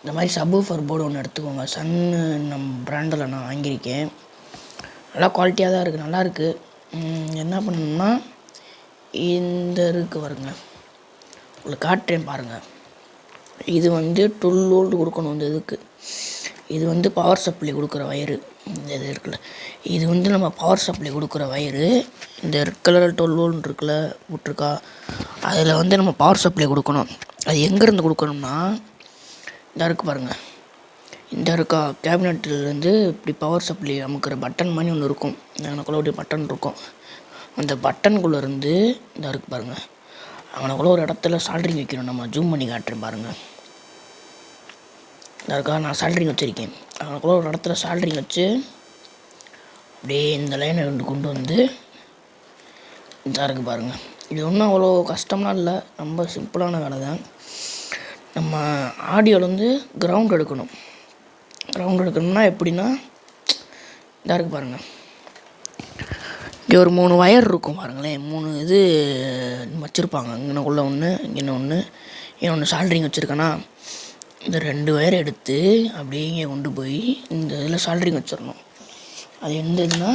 இந்த மாதிரி subwoofer board ஒன்று எடுத்துக்கோங்க. சன்னு பிராண்டில் நான் வாங்கியிருக்கேன். நல்லா குவாலிட்டியாக தான் இருக்குது, நல்லாயிருக்கு. என்ன பண்ணணும்னா இந்த இருக்குது பாருங்க, உங்களுக்கு காட்டுறேன் பாருங்கள். இது 12 வோல்ட் கொடுக்கணும் இந்த இதுக்கு. இது பவர் சப்ளை கொடுக்குற வயரு. இந்த இது இருக்குல்ல, இது நம்ம பவர் சப்ளை கொடுக்குற வயரு. இந்த ரெட் கலர் 12 வோல்ட் இருக்குல்ல விட்ருக்கா, அதில் நம்ம பவர் சப்ளை கொடுக்கணும். அது எங்கேருந்து கொடுக்கணும்னா இந்த இருக்குது பாருங்கள், இந்த இருக்கா கேபினெட்லேருந்து இப்படி பவர் சப்ளை அமுக்கிற பட்டன் மாதிரி ஒன்று இருக்கும். எனக்குள்ள ஒரு பட்டன் இருக்கும். அந்த பட்டனுக்குள்ளேருந்து இந்த இருக்குது பாருங்கள், அவனுக்குள்ள ஒரு இடத்துல சால்ட்ரிங் வைக்கணும். நம்ம ஜூம் பண்ணி காட்டுறேன் பாருங்கள். இந்த இருக்கா நான் சால்ட்ரிங் வச்சுருக்கேன். அவனுக்குள்ள ஒரு இடத்துல சால்ட்ரிங் வச்சு அப்படியே இந்த லைனை கொண்டு வந்து இந்த இருக்குது பாருங்கள். இது ஒன்றும் அவ்வளோ கஷ்டமாக இல்லை, ரொம்ப சிம்பிளான வேலை தான். நம்ம ஆடியோவில் கிரவுண்ட் எடுக்கணும். கிரவுண்ட் எடுக்கணும்னா எப்படின்னா இதாக இருக்குது பாருங்கள், இங்கே ஒரு 3 வயர் இருக்கும் பாருங்களேன். 3 இது வச்சுருப்பாங்க. இங்கனக்குள்ளே ஒன்று, இங்கே ஒன்று, ஒன்று சால்ட்ரிங் வச்சுருக்கேன்னா இந்த 2 வயர் எடுத்து அப்படியே இங்கே கொண்டு போய் இந்த இதில் சால்ட்ரிங் வச்சிடணும். அது எந்த இதுனா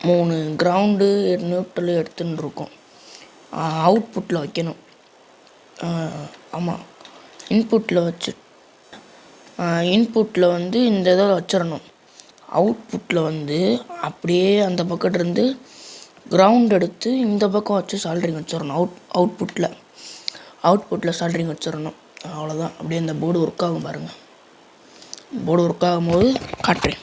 3 கிரவுண்டு நியூட்ரல் எடுத்துன்னு இருக்கும். அவுட்புட்டில் வைக்கணும். ஆமாம், இன்புட்டில் வச்சு இன்புட்டில் இந்த இதை வச்சிடணும். அவுட்புட்டில் அப்படியே அந்த பக்கத்துலேருந்து கிரவுண்ட் எடுத்து இந்த பக்கம் வச்சு சால்ட்ரிங் வச்சிடணும். அவுட்புட்டில் சால்ட்ரிங் வச்சிடணும். அவ்வளோதான். அப்படியே இந்த போர்டு ஒர்க் ஆகும் பாருங்கள். போர்டு ஒர்க் ஆகும்போது காட்டுறேன்.